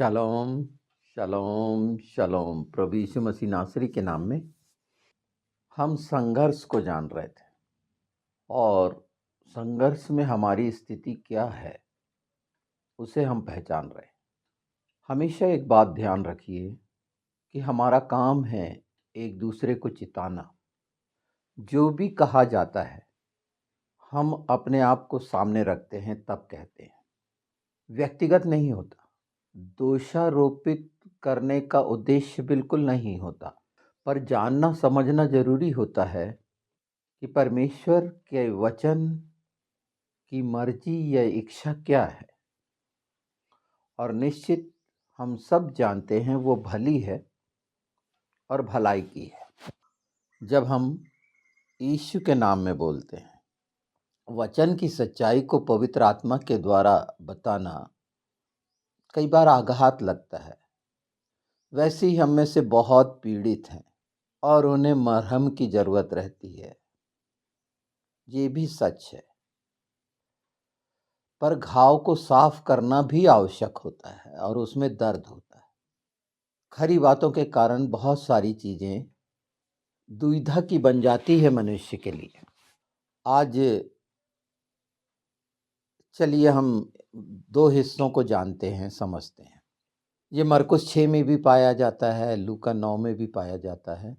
Shalom, शालोम, शालोम। प्रभु यीशु मसीह नासरी के नाम में हम संघर्ष को जान रहे थे और संघर्ष में हमारी स्थिति क्या है उसे हम पहचान रहे हैं। हमेशा एक बात ध्यान रखिए कि हमारा काम है एक दूसरे को चिताना। जो भी कहा जाता है हम अपने आप को सामने रखते हैं तब कहते हैं, व्यक्तिगत नहीं होता। दोषारोपित करने का उद्देश्य बिल्कुल नहीं होता, पर जानना समझना जरूरी होता है कि परमेश्वर के वचन की मर्जी या इच्छा क्या है। और निश्चित हम सब जानते हैं वो भली है और भलाई की है। जब हम यीशु के नाम में बोलते हैं, वचन की सच्चाई को पवित्र आत्मा के द्वारा बताना कई बार आघात लगता है। वैसे ही हम में से बहुत पीड़ित हैं और उन्हें मरहम की जरूरत रहती है, ये भी सच है। पर घाव को साफ करना भी आवश्यक होता है और उसमें दर्द होता है। खरी बातों के कारण बहुत सारी चीजें दुविधा की बन जाती है मनुष्य के लिए। आज चलिए हम दो हिस्सों को जानते हैं, समझते हैं। ये मरकुस 6 में भी पाया जाता है, लूका 9 में भी पाया जाता है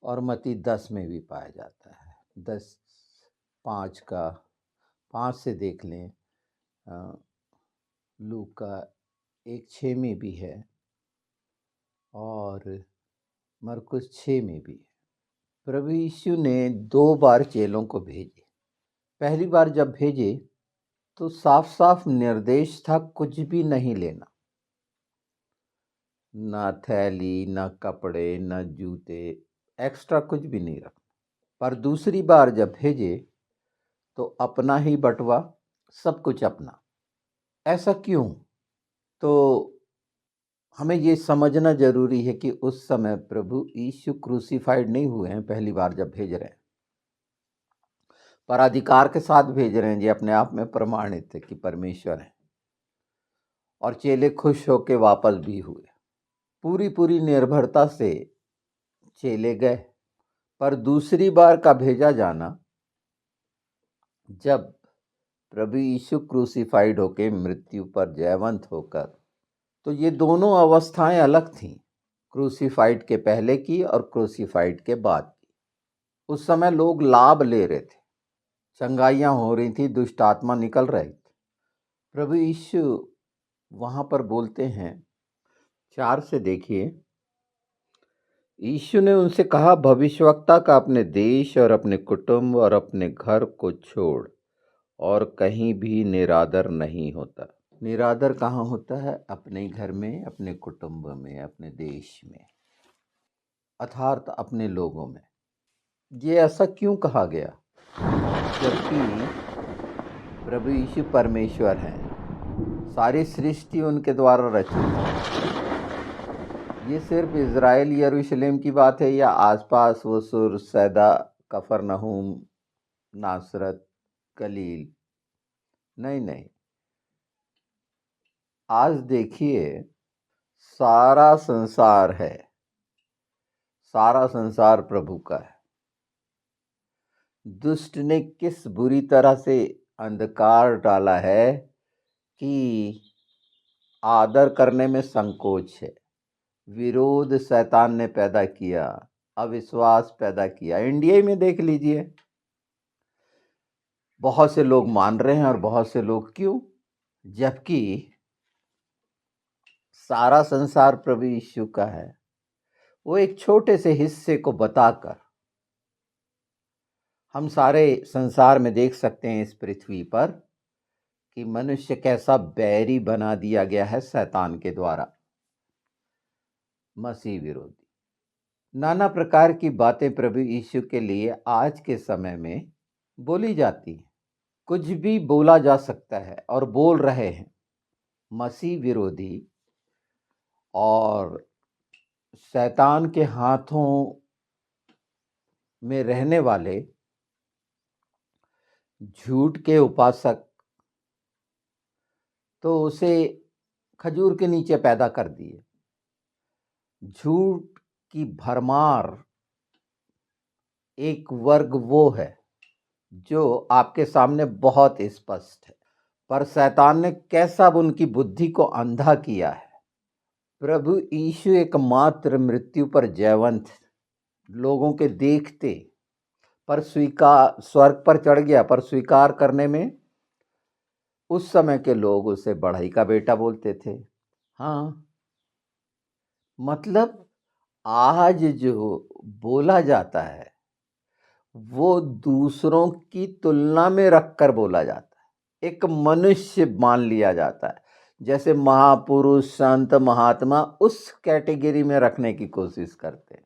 और मत्ती 10 में भी पाया जाता है। 10:5 का 5 से देख लें, लूका 1:6 में भी है और मरकुस 6 में भी है। प्रभु यीशु ने 2 बार चेलों को भेजे। पहली बार जब भेजे तो साफ साफ निर्देश था, कुछ भी नहीं लेना, ना थैली, ना कपड़े, ना जूते, एक्स्ट्रा कुछ भी नहीं रखना। पर दूसरी बार जब भेजे तो अपना ही बटवा, सब कुछ अपना। ऐसा क्यों? तो हमें ये समझना जरूरी है कि उस समय प्रभु यीशु क्रूसीफाइड नहीं हुए हैं। पहली बार जब भेज रहे हैं, पर अधिकार के साथ भेज रहे हैं, ये अपने आप में प्रमाणित है कि परमेश्वर है। और चेले खुश होके वापस भी हुए, पूरी निर्भरता से चेले गए। पर दूसरी बार का भेजा जाना, जब प्रभु यीशु क्रूसीफाइड होके मृत्यु पर जयवंत होकर, तो ये दोनों अवस्थाएं अलग थीं, क्रूसीफाइड के पहले की और क्रूसीफाइड के बाद की। उस समय लोग लाभ ले रहे थे, चंगाइयां हो रही थी, दुष्ट आत्मा निकल रही थी। प्रभु यीशु वहां पर बोलते हैं, 4 से देखिए। यीशु ने उनसे कहा, भविष्यवक्ता का अपने देश और अपने कुटुंब और अपने घर को छोड़ और कहीं भी निरादर नहीं होता। निरादर कहाँ होता है? अपने घर में, अपने कुटुंब में, अपने देश में, अर्थात अपने लोगों में। ये ऐसा क्यों कहा गया? जबकि प्रभु यीशु परमेश्वर हैं, सारी सृष्टि उनके द्वारा रची है। ये सिर्फ इज़राइल यरूशलेम की बात है या आसपास वो सुर, सैदा, कफरनहूम, नासरत, गलील? नहीं। आज देखिए, सारा संसार है, सारा संसार प्रभु का है। दुष्ट ने किस बुरी तरह से अंधकार डाला है कि आदर करने में संकोच है। विरोध शैतान ने पैदा किया, अविश्वास पैदा किया। इंडिया में देख लीजिए, बहुत से लोग मान रहे हैं और बहुत से लोग क्यों, जबकि सारा संसार प्रभु यीशु का है। वो एक छोटे से हिस्से को बताकर हम सारे संसार में देख सकते हैं, इस पृथ्वी पर, कि मनुष्य कैसा बैरी बना दिया गया है शैतान के द्वारा, मसीह विरोधी। नाना प्रकार की बातें प्रभु यीशु के लिए आज के समय में बोली जाती हैं। कुछ भी बोला जा सकता है और बोल रहे हैं। मसीह विरोधी और शैतान के हाथों में रहने वाले झूठ के उपासक तो उसे खजूर के नीचे पैदा कर दिए। झूठ की भरमार एक वर्ग वो है जो आपके सामने बहुत स्पष्ट है, पर शैतान ने कैसा अब उनकी बुद्धि को अंधा किया है। प्रभु यीशु एकमात्र मृत्यु पर जयवंत लोगों के देखते, पर स्वीकार स्वर्ग पर चढ़ गया, पर स्वीकार करने में उस समय के लोग उसे बढ़ई का बेटा बोलते थे। हाँ, मतलब आज जो बोला जाता है वो दूसरों की तुलना में रखकर बोला जाता है, एक मनुष्य मान लिया जाता है, जैसे महापुरुष संत महात्मा उस कैटेगरी में रखने की कोशिश करते हैं।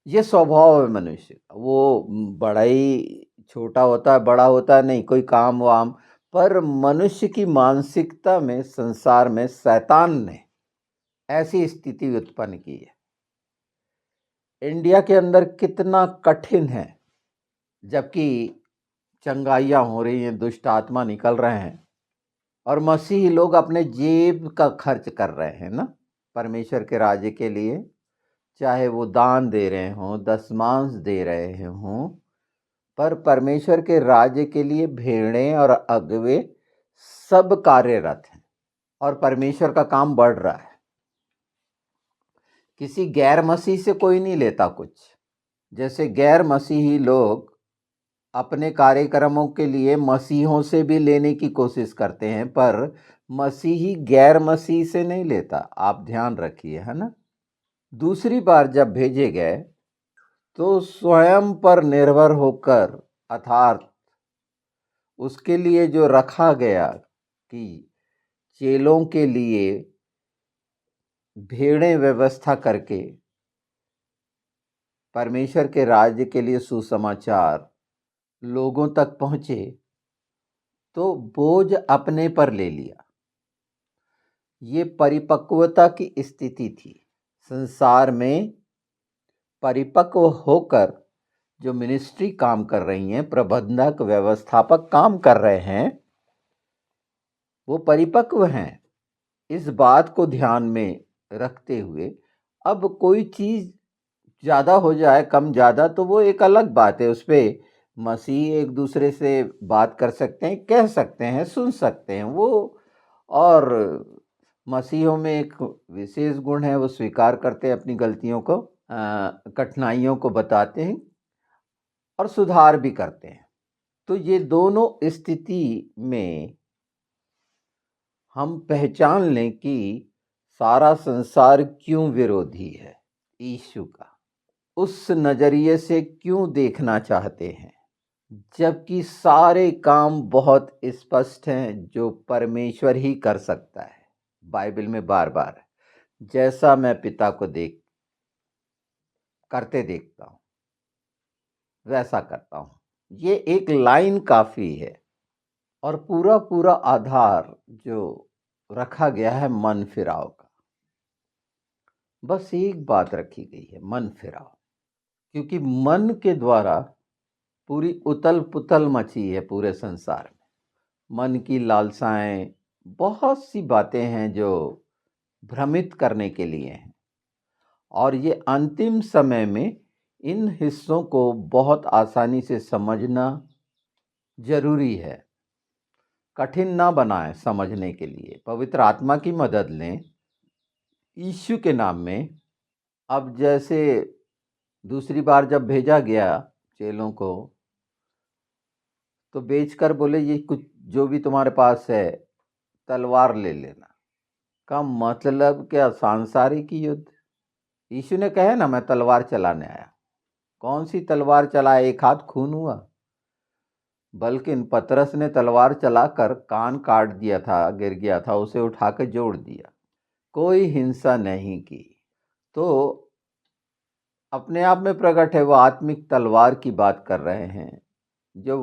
ये स्वभाव है मनुष्य का, वो बड़ा ही छोटा होता है, बड़ा होता है, नहीं कोई काम वाम, पर मनुष्य की मानसिकता में, संसार में शैतान ने ऐसी स्थिति उत्पन्न की है। इंडिया के अंदर कितना कठिन है, जबकि चंगाइयाँ हो रही हैं, दुष्ट आत्मा निकल रहे हैं और मसीही लोग अपने जेब का खर्च कर रहे हैं ना परमेश्वर के राज्य के लिए, चाहे वो दान दे रहे हों, दशमांश दे रहे हों, पर परमेश्वर के राज्य के लिए भेड़ें और अगवे सब कार्यरत हैं और परमेश्वर का काम बढ़ रहा है। किसी गैर मसीह से कोई नहीं लेता कुछ। जैसे गैर मसीही लोग अपने कार्यक्रमों के लिए मसीहों से भी लेने की कोशिश करते हैं, पर मसीही गैर मसीह से नहीं लेता। आप ध्यान रखिए, है ना। दूसरी बार जब भेजे गए तो स्वयं पर निर्भर होकर, अर्थात उसके लिए जो रखा गया कि चेलों के लिए भेड़ें व्यवस्था करके परमेश्वर के राज्य के लिए सुसमाचार लोगों तक पहुंचे, तो बोझ अपने पर ले लिया। ये परिपक्वता की स्थिति थी। संसार में परिपक्व होकर जो मिनिस्ट्री काम कर रही हैं, प्रबंधक व्यवस्थापक काम कर रहे हैं, वो परिपक्व हैं। इस बात को ध्यान में रखते हुए अब कोई चीज़ ज़्यादा हो जाए, कम ज़्यादा, तो वो एक अलग बात है। उस पर मसीह एक दूसरे से बात कर सकते हैं, कह सकते हैं, सुन सकते हैं वो। और मसीहों में एक विशेष गुण है, वो स्वीकार करते हैं अपनी गलतियों को, कठिनाइयों को बताते हैं और सुधार भी करते हैं। तो ये दोनों स्थिति में हम पहचान लें कि सारा संसार क्यों विरोधी है यीशु का, उस नज़रिए से क्यों देखना चाहते हैं, जबकि सारे काम बहुत स्पष्ट हैं जो परमेश्वर ही कर सकता है। बाइबल में बार बार, जैसा मैं पिता को करते देखता हूँ वैसा करता हूँ, ये एक लाइन काफ़ी है। और पूरा पूरा आधार जो रखा गया है मन फिराव का, बस एक बात रखी गई है, मन फिराव। क्योंकि मन के द्वारा पूरी उथल पुथल मची है पूरे संसार में। मन की लालसाएं, बहुत सी बातें हैं जो भ्रमित करने के लिए हैं, और ये अंतिम समय में इन हिस्सों को बहुत आसानी से समझना जरूरी है। कठिन ना बनाएं समझने के लिए, पवित्र आत्मा की मदद लें यीशु के नाम में। अब जैसे दूसरी बार जब भेजा गया चेलों को, तो बेचकर बोले ये कुछ जो भी तुम्हारे पास है तलवार ले लेना। का मतलब क्या? सांसारिक युद्ध। यीशु ने कहा ना, मैं तलवार चलाने आया। कौन सी तलवार चलाए? एक हाथ खून हुआ, बल्कि पतरस ने तलवार चलाकर कान काट दिया था, गिर गया था, उसे उठाकर जोड़ दिया। कोई हिंसा नहीं की। तो अपने आप में प्रकट है वो आत्मिक तलवार की बात कर रहे हैं जो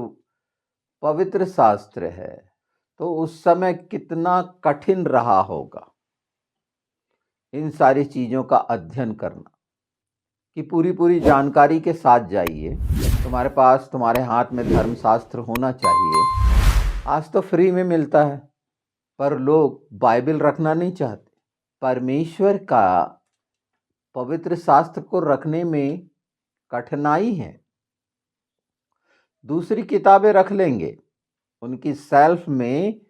पवित्र शास्त्र है। तो उस समय कितना कठिन रहा होगा इन सारी चीज़ों का अध्ययन करना, कि पूरी पूरी जानकारी के साथ जाइए। तुम्हारे पास, तुम्हारे हाथ में धर्मशास्त्र होना चाहिए। आज तो फ्री में मिलता है, पर लोग बाइबल रखना नहीं चाहते। परमेश्वर का पवित्र शास्त्र को रखने में कठिनाई है। दूसरी किताबें रख लेंगे, उनकी सेल्फ में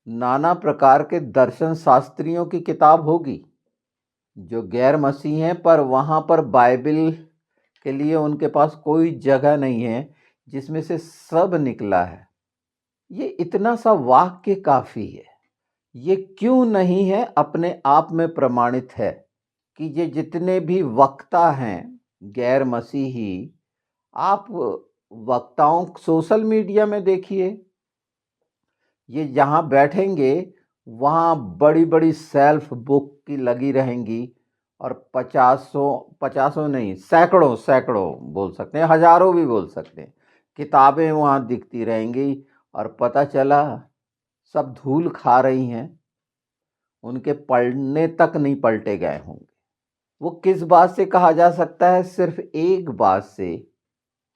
नाना प्रकार के दर्शन शास्त्रियों की किताब होगी जो गैर मसीह हैं, पर वहाँ पर बाइबल के लिए उनके पास कोई जगह नहीं है जिसमें से सब निकला है। ये इतना सा वाक्य काफ़ी है। ये क्यों नहीं है अपने आप में प्रमाणित है कि ये जितने भी वक्ता हैं गैर मसीही, आप वक्ताओं सोशल मीडिया में देखिए, ये जहाँ बैठेंगे वहाँ बड़ी बड़ी सेल्फ बुक की लगी रहेंगी और पचासों पचासों नहीं, सैकड़ों सैकड़ों बोल सकते हैं, हजारों भी बोल सकते हैं, किताबें वहाँ दिखती रहेंगी और पता चला सब धूल खा रही हैं, उनके पढ़ने तक नहीं पलटे गए होंगे। वो किस बात से कहा जा सकता है? सिर्फ एक बात से,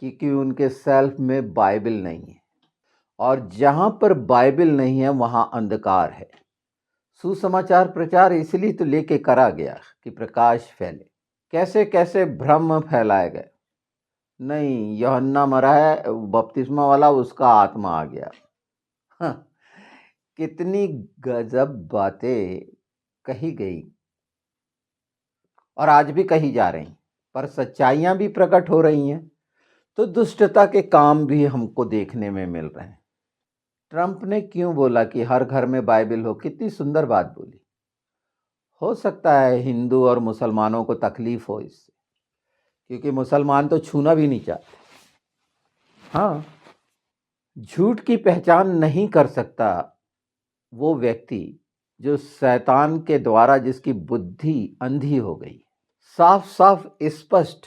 क्योंकि उनके सेल्फ में बाइबल नहीं है, और जहाँ पर बाइबल नहीं है वहाँ अंधकार है। सुसमाचार प्रचार इसलिए तो लेके करा गया कि प्रकाश फैले। कैसे कैसे भ्रम फैलाए गए। नहीं, यूहन्ना मरा है, बपतिस्मा वाला, उसका आत्मा आ गया। हाँ, कितनी गजब बातें कही गई और आज भी कही जा रही, पर सच्चाइयाँ भी प्रकट हो रही हैं, तो दुष्टता के काम भी हमको देखने में मिल रहे हैं। ट्रंप ने क्यों बोला कि हर घर में बाइबल हो? कितनी सुंदर बात बोली। हो सकता है हिंदू और मुसलमानों को तकलीफ हो इससे, क्योंकि मुसलमान तो छूना भी नहीं चाहते। हाँ, झूठ की पहचान नहीं कर सकता वो व्यक्ति जो शैतान के द्वारा जिसकी बुद्धि अंधी हो गई। साफ साफ स्पष्ट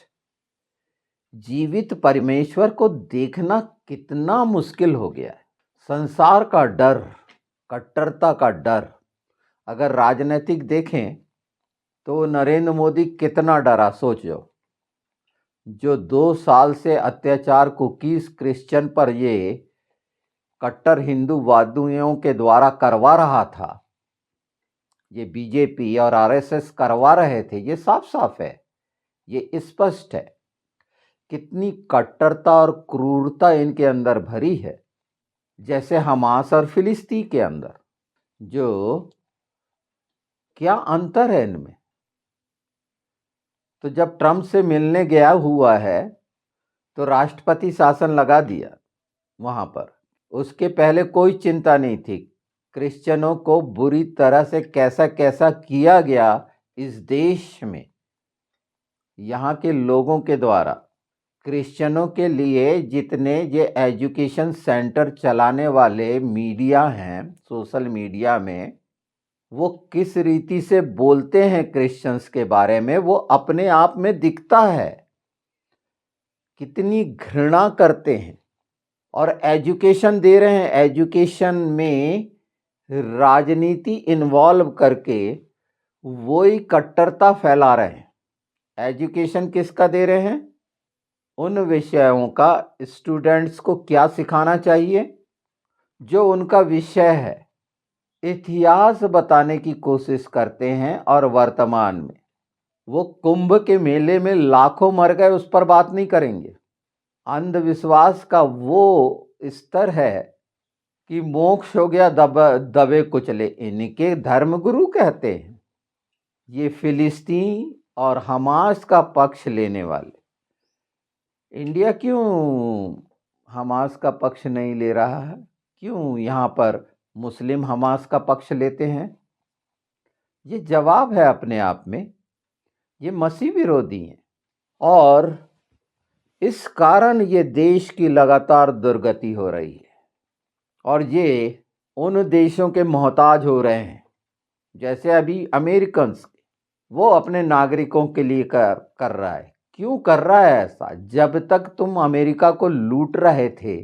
जीवित परमेश्वर को देखना कितना मुश्किल हो गया है। संसार का डर, कट्टरता का डर, अगर राजनीतिक देखें तो नरेंद्र मोदी कितना डरा सोचो, जो 2 साल से अत्याचार कुकीज क्रिश्चियन पर ये कट्टर हिंदूवादियों के द्वारा करवा रहा था, ये बीजेपी और आरएसएस करवा रहे थे, ये साफ साफ है, ये स्पष्ट है कितनी कट्टरता और क्रूरता इनके अंदर भरी है। जैसे हमास और फिलिस्ती के अंदर, जो क्या अंतर है इनमें। तो जब ट्रंप से मिलने गया हुआ है तो राष्ट्रपति शासन लगा दिया वहां पर, उसके पहले कोई चिंता नहीं थी। क्रिश्चियनों को बुरी तरह से कैसा कैसा किया गया इस देश में, यहाँ के लोगों के द्वारा। क्रिश्चियनों के लिए जितने ये एजुकेशन सेंटर चलाने वाले मीडिया हैं सोशल मीडिया में, वो किस रीति से बोलते हैं क्रिश्चियंस के बारे में, वो अपने आप में दिखता है कितनी घृणा करते हैं। और एजुकेशन दे रहे हैं, एजुकेशन में राजनीति इन्वॉल्व करके वही कट्टरता फैला रहे हैं। एजुकेशन किसका दे रहे हैं? उन विषयों का स्टूडेंट्स को क्या सिखाना चाहिए जो उनका विषय है। इतिहास बताने की कोशिश करते हैं और वर्तमान में वो कुंभ के मेले में लाखों मर गए उस पर बात नहीं करेंगे। अंधविश्वास का वो स्तर है कि मोक्ष हो गया दबे कुचले, इनके धर्मगुरु कहते हैं। ये फिलिस्तीन और हमास का पक्ष लेने वाले, इंडिया क्यों हमास का पक्ष नहीं ले रहा है? क्यों यहाँ पर मुस्लिम हमास का पक्ष लेते हैं? ये जवाब है अपने आप में, ये मसीह विरोधी हैं और इस कारण ये देश की लगातार दुर्गति हो रही है और ये उन देशों के मोहताज हो रहे हैं। जैसे अभी अमेरिकन वो अपने नागरिकों के लिए कर रहा है। क्यों कर रहा है ऐसा? जब तक तुम अमेरिका को लूट रहे थे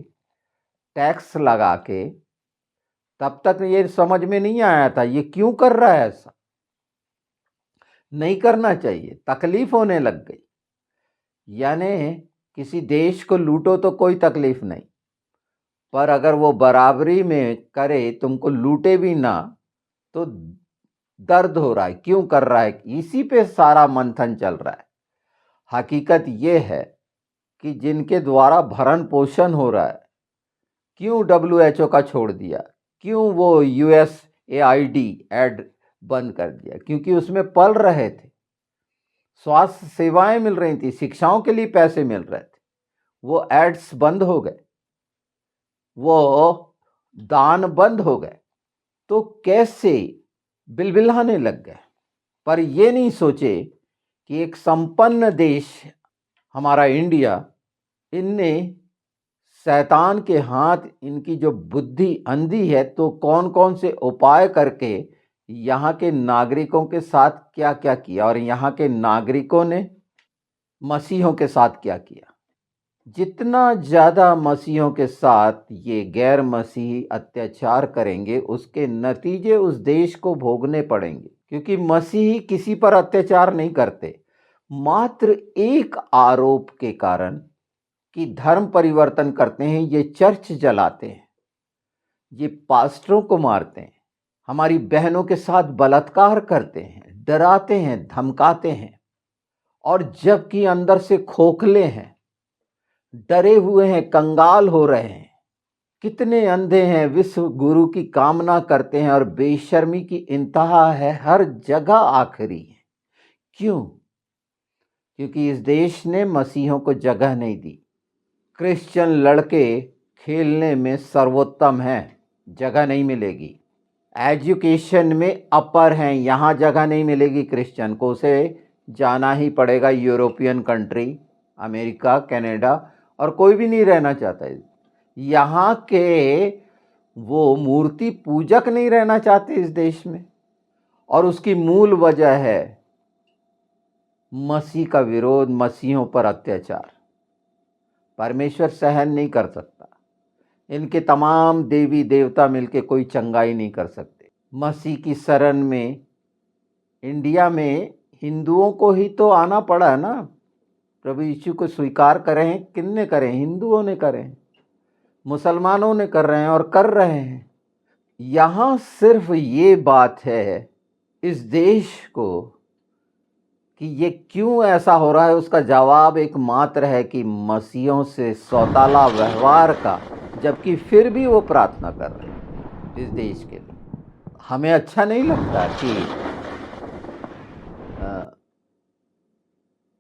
टैक्स लगा के, तब तक ये समझ में नहीं आया था ये क्यों कर रहा है ऐसा। नहीं करना चाहिए, तकलीफ होने लग गई। यानी किसी देश को लूटो तो कोई तकलीफ नहीं, पर अगर वो बराबरी में करे, तुमको लूटे भी ना, तो दर्द हो रहा है, क्यों कर रहा है, इसी पे सारा मंथन चल रहा है। हकीकत ये है कि जिनके द्वारा भरण पोषण हो रहा है, क्यों WHO का छोड़ दिया, क्यों वो USAID एड बंद कर दिया, क्योंकि उसमें पल रहे थे, स्वास्थ्य सेवाएं मिल रही थी, शिक्षाओं के लिए पैसे मिल रहे थे, वो एड्स बंद हो गए, वो दान बंद हो गए, तो कैसे बिलबिलाने लग गए। पर ये नहीं सोचे कि एक संपन्न देश हमारा इंडिया, इनने शैतान के हाथ, इनकी जो बुद्धि अंधी है, तो कौन कौन से उपाय करके यहाँ के नागरिकों के साथ क्या क्या किया, और यहाँ के नागरिकों ने मसीहों के साथ क्या किया। जितना ज़्यादा मसीहों के साथ ये गैर मसीही अत्याचार करेंगे, उसके नतीजे उस देश को भोगने पड़ेंगे, क्योंकि मसीही किसी पर अत्याचार नहीं करते। मात्र एक आरोप के कारण कि धर्म परिवर्तन करते हैं, ये चर्च जलाते हैं, ये पास्टरों को मारते हैं, हमारी बहनों के साथ बलात्कार करते हैं, डराते हैं, धमकाते हैं, और जबकि अंदर से खोखले हैं, डरे हुए हैं, कंगाल हो रहे हैं। कितने अंधे हैं, विश्व गुरु की कामना करते हैं, और बेशर्मी की इंतहा है, हर जगह आखिरी है। क्यों? क्योंकि इस देश ने मसीहों को जगह नहीं दी। क्रिश्चियन लड़के खेलने में सर्वोत्तम हैं, जगह नहीं मिलेगी। एजुकेशन में अपर हैं, यहाँ जगह नहीं मिलेगी क्रिश्चियन को, उसे जाना ही पड़ेगा यूरोपियन कंट्री, अमेरिका, कनाडा, और कोई भी नहीं रहना चाहता है। यहाँ के वो मूर्ति पूजक नहीं रहना चाहते इस देश में, और उसकी मूल वजह है मसीह का विरोध, मसीहों पर अत्याचार। परमेश्वर सहन नहीं कर सकता, इनके तमाम देवी देवता मिलके कोई चंगाई नहीं कर सकते। मसीह की शरण में इंडिया में हिंदुओं को ही तो आना पड़ा है ना। प्रभु यीशु को स्वीकार करें, किनने करें? हिंदुओं ने करें, मुसलमानों ने कर रहे हैं और कर रहे हैं। यहाँ सिर्फ ये बात है इस देश को कि ये क्यों ऐसा हो रहा है, उसका जवाब एकमात्र है कि मसीहों से सौताला व्यवहार का, जबकि फिर भी वो प्रार्थना कर रहे हैं इस देश के लिए। हमें अच्छा नहीं लगता कि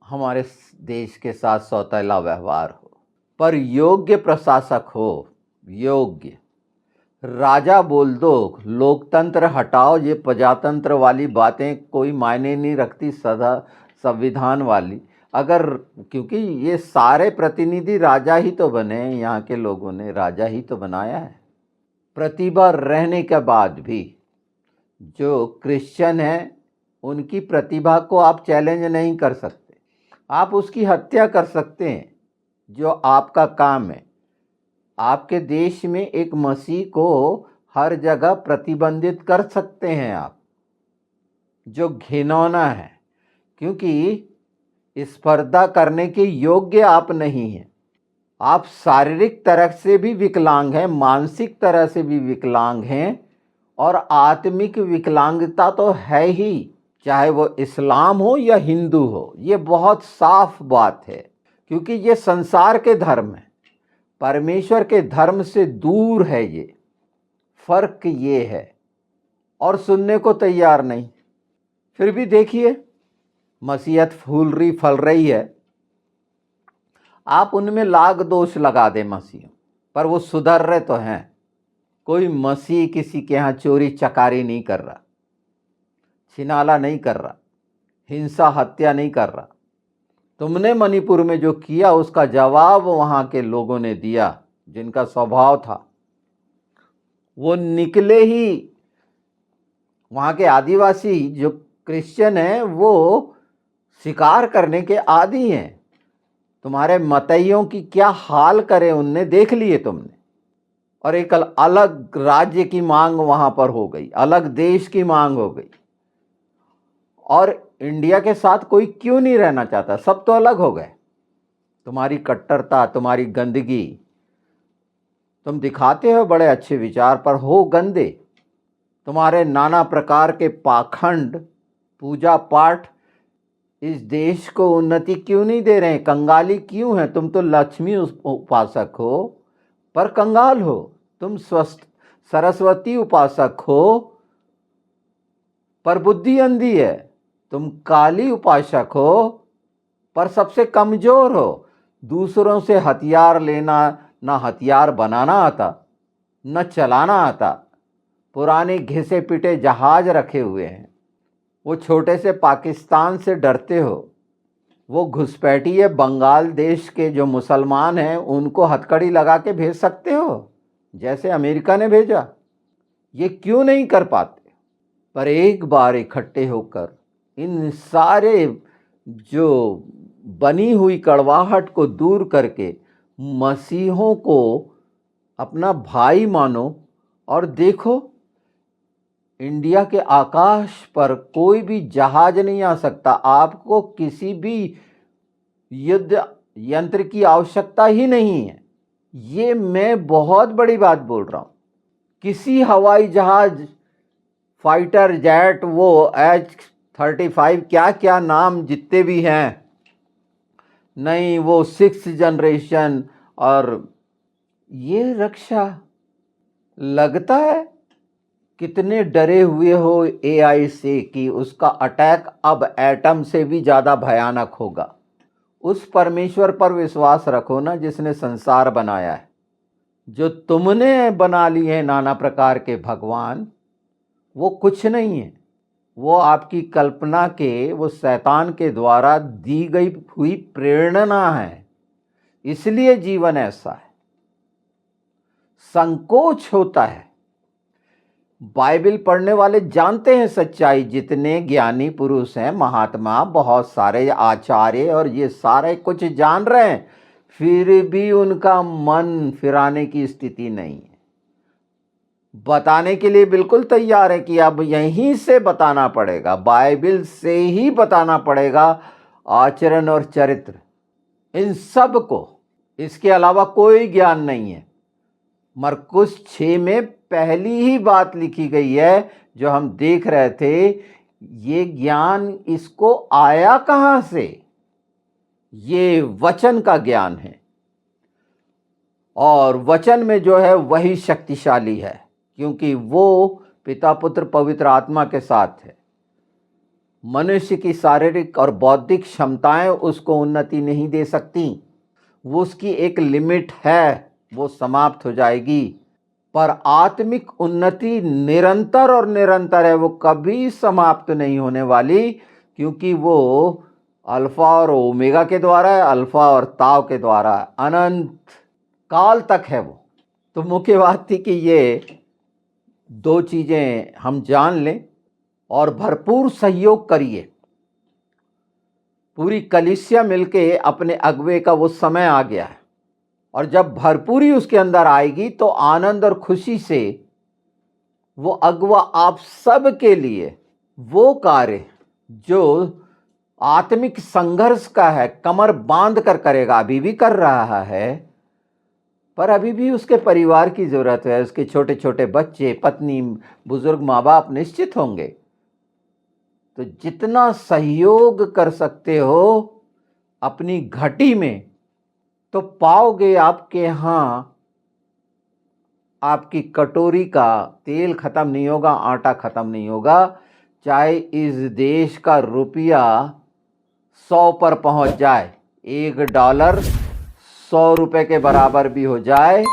हमारे देश के साथ सौतेला व्यवहार हो, पर योग्य प्रशासक हो, योग्य राजा बोल दो, लोकतंत्र हटाओ, ये प्रजातंत्र वाली बातें कोई मायने नहीं रखती, सदा संविधान वाली। अगर, क्योंकि ये सारे प्रतिनिधि राजा ही तो बने हैं, यहाँ के लोगों ने राजा ही तो बनाया है। प्रतिभा रहने के बाद भी जो क्रिश्चियन हैं, उनकी प्रतिभा को आप चैलेंज नहीं कर सकते, आप उसकी हत्या कर सकते हैं, जो आपका काम है। आपके देश में एक मसीह को हर जगह प्रतिबंधित कर सकते हैं आप, जो घिनौना है, क्योंकि स्पर्धा करने के योग्य आप नहीं हैं। आप शारीरिक तरह से भी विकलांग हैं, मानसिक तरह से भी विकलांग हैं, और आत्मिक विकलांगता तो है ही, चाहे वो इस्लाम हो या हिंदू हो। ये बहुत साफ बात है, क्योंकि ये संसार के धर्म है, परमेश्वर के धर्म से दूर है। ये फर्क ये है, और सुनने को तैयार नहीं। फिर भी देखिए, मसीहत फूल रही, फल रही है। आप उनमें लाग दोष लगा दें मसीह, पर वो सुधर रहे तो हैं। कोई मसीह किसी के यहाँ चोरी चकारी नहीं कर रहा, छिनाला नहीं कर रहा, हिंसा हत्या नहीं कर रहा। तुमने मणिपुर में जो किया, उसका जवाब वहाँ के लोगों ने दिया, जिनका स्वभाव था वो निकले ही। वहाँ के आदिवासी जो क्रिश्चियन हैं, वो शिकार करने के आदी हैं। तुम्हारे मतइयों की क्या हाल करे उनने, देख लिए तुमने। और एक अलग राज्य की मांग वहाँ पर हो गई, अलग देश की मांग हो गई। और इंडिया के साथ कोई क्यों नहीं रहना चाहता? सब तो अलग हो गए। तुम्हारी कट्टरता, तुम्हारी गंदगी, तुम दिखाते हो बड़े अच्छे विचार पर हो गंदे। तुम्हारे नाना प्रकार के पाखंड, पूजा पाठ इस देश को उन्नति क्यों नहीं दे रहे हैं? कंगाली क्यों है? तुम तो लक्ष्मी उपासक हो पर कंगाल हो। तुम स्वस्थ सरस्वती उपासक हो पर बुद्धि अंधी है। तुम काली उपासक हो पर सबसे कमजोर हो। दूसरों से हथियार लेना, ना हथियार बनाना आता, न चलाना आता। पुराने घिसे पिटे जहाज रखे हुए हैं। वो छोटे से पाकिस्तान से डरते हो। वो घुसपैठिए बंगाल देश के जो मुसलमान हैं उनको हथकड़ी लगा के भेज सकते हो जैसे अमेरिका ने भेजा। ये क्यों नहीं कर पाते? पर एक बार इकट्ठे होकर इन सारे जो बनी हुई कड़वाहट को दूर करके मसीहों को अपना भाई मानो और देखो, इंडिया के आकाश पर कोई भी जहाज नहीं आ सकता। आपको किसी भी युद्ध यंत्र की आवश्यकता ही नहीं है। ये मैं बहुत बड़ी बात बोल रहा हूं। किसी हवाई जहाज, फाइटर जेट, वो H-35 क्या क्या नाम जितने भी हैं, नहीं वो 6th जनरेशन, और ये रक्षा लगता है कितने डरे हुए हो AI से कि उसका अटैक अब एटम से भी ज़्यादा भयानक होगा। उस परमेश्वर पर विश्वास रखो ना जिसने संसार बनाया है। जो तुमने बना लिए हैं नाना प्रकार के भगवान, वो कुछ नहीं है। वो आपकी कल्पना के, वो शैतान के द्वारा दी गई हुई प्रेरणा है। इसलिए जीवन ऐसा है, संकोच होता है। बाइबल पढ़ने वाले जानते हैं सच्चाई। जितने ज्ञानी पुरुष हैं, महात्मा, बहुत सारे आचार्य और ये सारे कुछ जान रहे हैं, फिर भी उनका मन फिराने की स्थिति नहीं है। बताने के लिए बिल्कुल तैयार है कि अब यहीं से बताना पड़ेगा, बाइबल से ही बताना पड़ेगा आचरण और चरित्र, इन सब को। इसके अलावा कोई ज्ञान नहीं है। मरकुस 6 में पहली ही बात लिखी गई है जो हम देख रहे थे। ये ज्ञान इसको आया कहां से? ये वचन का ज्ञान है, और वचन में जो है वही शक्तिशाली है, क्योंकि वो पिता, पुत्र, पवित्र आत्मा के साथ है। मनुष्य की शारीरिक और बौद्धिक क्षमताएं उसको उन्नति नहीं दे सकती। वो उसकी एक लिमिट है, वो समाप्त हो जाएगी। पर आत्मिक उन्नति निरंतर और निरंतर है, वो कभी समाप्त नहीं होने वाली, क्योंकि वो अल्फा और ओमेगा के द्वारा है, अल्फा और ताव के द्वारा, अनंत काल तक है वो। तो मुख्य बात थी कि ये 2 चीजें हम जान लें और भरपूर सहयोग करिए। पूरी कलीसिया मिलके अपने अगुवे का वो समय आ गया है, और जब भरपूरी उसके अंदर आएगी तो आनंद और खुशी से वो अगुवा आप सब के लिए वो कार्य जो आत्मिक संघर्ष का है, कमर बांध कर करेगा। अभी भी कर रहा है, पर अभी भी उसके परिवार की जरूरत है। उसके छोटे छोटे बच्चे, पत्नी, बुजुर्ग, माँ बाप निश्चित होंगे। तो जितना सहयोग कर सकते हो अपनी घटी में, तो पाओगे आपके यहां आपकी कटोरी का तेल खत्म नहीं होगा, आटा खत्म नहीं होगा। चाहे इस देश का रुपया 100 पर पहुंच जाए, $1 100 रुपए के बराबर भी हो जाए,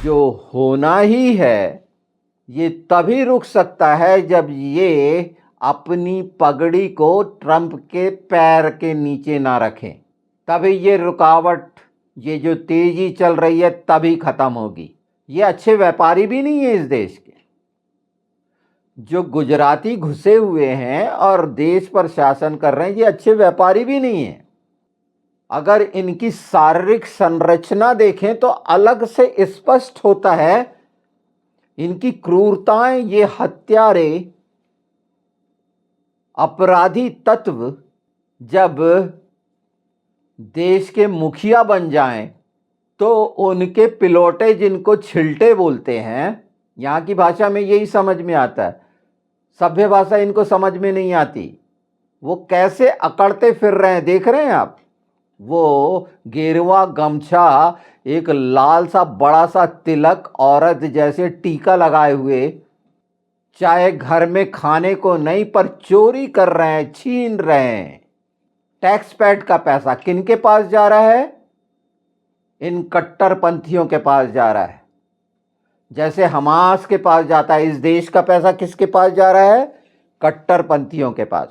जो होना ही है, ये तभी रुक सकता है जब ये अपनी पगड़ी को ट्रंप के पैर के नीचे ना रखें। तभी ये रुकावट, ये जो तेजी चल रही है, तभी खत्म होगी। ये अच्छे व्यापारी भी नहीं है इस देश के। जो गुजराती घुसे हुए हैं और देश पर शासन कर रहे हैं, ये अच्छे व्यापारी भी नहीं है। अगर इनकी शारीरिक संरचना देखें तो अलग से स्पष्ट होता है इनकी क्रूरताएं। ये हत्यारे, अपराधी तत्व जब देश के मुखिया बन जाएं तो उनके पिलोटे, जिनको छिलटे बोलते हैं, यहाँ की भाषा में यही समझ में आता है, सभ्य भाषा इनको समझ में नहीं आती। वो कैसे अकड़ते फिर रहे हैं, देख रहे हैं आप। वो गेरुआ गमछा, एक लाल सा बड़ा सा तिलक, औरत जैसे टीका लगाए हुए, चाहे घर में खाने को नहीं पर चोरी कर रहे हैं, छीन रहे हैं। टैक्स पैड का पैसा किनके पास जा रहा है? इन कट्टरपंथियों के पास जा रहा है। जैसे हमास के पास जाता है, इस देश का पैसा किसके पास जा रहा है? कट्टरपंथियों के पास।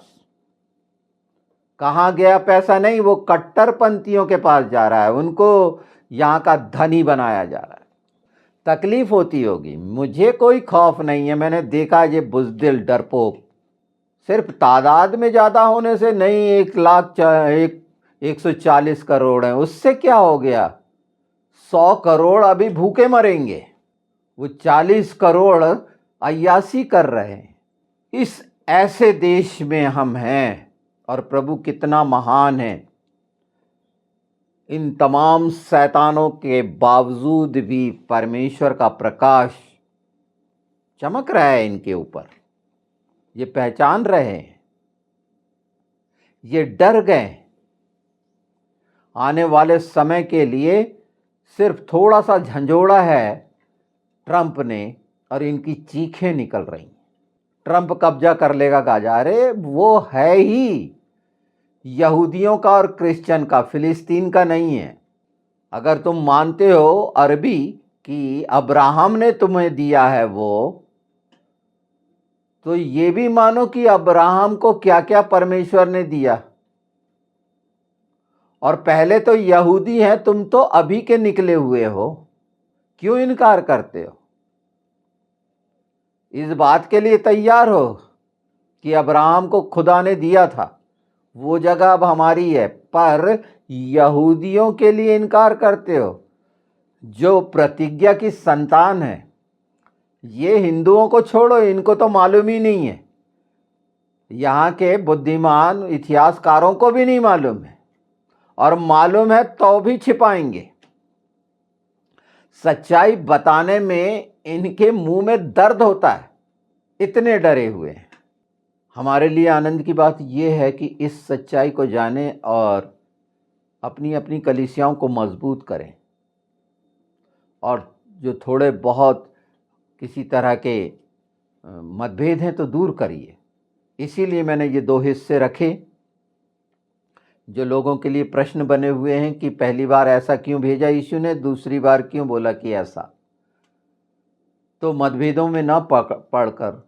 कहां गया पैसा? नहीं, वो कट्टरपंथियों के पास जा रहा है, उनको यहां का धनी बनाया जा रहा है। तकलीफ होती होगी, मुझे कोई खौफ नहीं है। मैंने देखा ये बुज़दिल डरपोक सिर्फ तादाद में ज़्यादा होने से नहीं, 140 करोड़ हैं, उससे क्या हो गया? 100 करोड़ अभी भूखे मरेंगे, वो 40 करोड़ अय्यासी कर रहे हैं। इस ऐसे देश में हम हैं, और प्रभु कितना महान है। इन तमाम शैतानों के बावजूद भी परमेश्वर का प्रकाश चमक रहा है इनके ऊपर। ये पहचान रहे हैं, ये डर गए। आने वाले समय के लिए सिर्फ थोड़ा सा झंझोड़ा है ट्रंप ने, और इनकी चीखें निकल रही। ट्रंप कब्जा कर लेगा गाजा। अरे वो है ही यहूदियों का और क्रिश्चियन का, फिलिस्तीन का नहीं है। अगर तुम मानते हो अरबी कि अब्राहम ने तुम्हें दिया है वो, तो ये भी मानो कि अब्राहम को क्या क्या परमेश्वर ने दिया। और पहले तो यहूदी हैं, तुम तो अभी के निकले हुए हो, क्यों इनकार करते हो? इस बात के लिए तैयार हो कि अब्राहम को खुदा ने दिया था, वो जगह अब हमारी है, पर यहूदियों के लिए इनकार करते हो, जो प्रतिज्ञा की संतान है। ये हिंदुओं को छोड़ो, इनको तो मालूम ही नहीं है, यहाँ के बुद्धिमान इतिहासकारों को भी नहीं मालूम है, और मालूम है तो भी छिपाएंगे। सच्चाई बताने में इनके मुंह में दर्द होता है, इतने डरे हुए हैं। हमारे लिए आनंद की बात यह है कि इस सच्चाई को जाने और अपनी अपनी कलीसियाओं को मजबूत करें, और जो थोड़े बहुत किसी तरह के मतभेद हैं तो दूर करिए। इसीलिए मैंने ये 2 हिस्से रखे, जो लोगों के लिए प्रश्न बने हुए हैं कि पहली बार ऐसा क्यों भेजा यीशु ने, दूसरी बार क्यों बोला कि ऐसा। तो मतभेदों में ना पढ़कर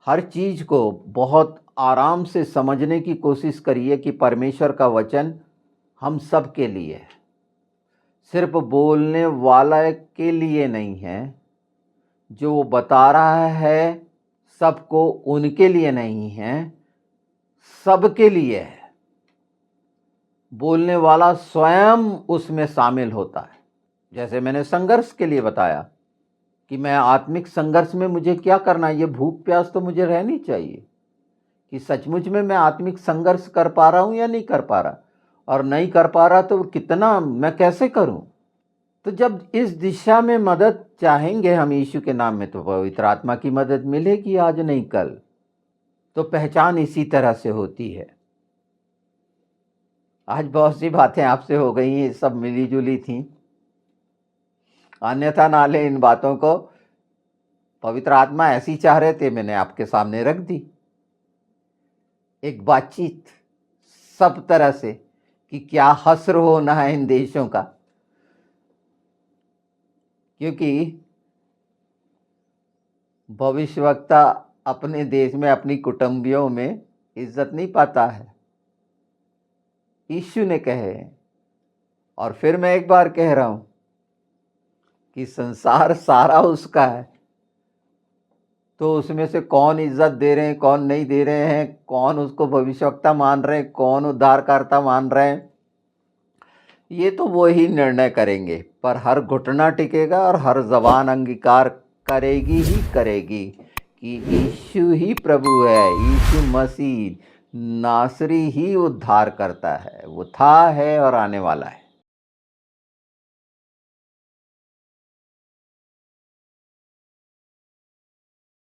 हर चीज़ को बहुत आराम से समझने की कोशिश करिए कि परमेश्वर का वचन हम सब के लिए है, सिर्फ बोलने वाला के लिए नहीं है। जो वो बता रहा है सबको, उनके लिए नहीं है, सबके लिए है। बोलने वाला स्वयं उसमें शामिल होता है। जैसे मैंने संघर्ष के लिए बताया कि मैं आत्मिक संघर्ष में मुझे क्या करना है, ये भूख प्यास तो मुझे रहनी चाहिए कि सचमुच में मैं आत्मिक संघर्ष कर पा रहा हूँ या नहीं कर पा रहा, और नहीं कर पा रहा तो कितना, मैं कैसे करूँ। तो जब इस दिशा में मदद चाहेंगे हम यीशु के नाम में, तो पवित्र आत्मा की मदद मिलेगी, आज नहीं कल। तो पहचान इसी तरह से होती है। आज बहुत सी बातें आपसे हो गई हैं, सब मिली जुली थी, अन्यथा ना ले इन बातों को। पवित्र आत्मा ऐसी चाह रहे थे, मैंने आपके सामने रख दी एक बातचीत सब तरह से, कि क्या हस्र होना है इन देशों का। क्योंकि भविष्यवक्ता अपने देश में अपनी कुटुंबियों में इज्जत नहीं पाता है, यीशु ने कहे। और फिर मैं एक बार कह रहा हूं कि संसार सारा उसका है, तो उसमें से कौन इज्जत दे रहे हैं, कौन नहीं दे रहे हैं, कौन उसको भविष्यवक्ता मान रहे हैं, कौन उद्धारकर्ता मान रहे हैं, ये तो वो ही निर्णय करेंगे। पर हर घुटना टिकेगा और हर जबान अंगीकार करेगी ही करेगी कि यीशु ही प्रभु है, यीशु मसीह नासरी ही उद्धार करता है। वो था, है और आने वाला है।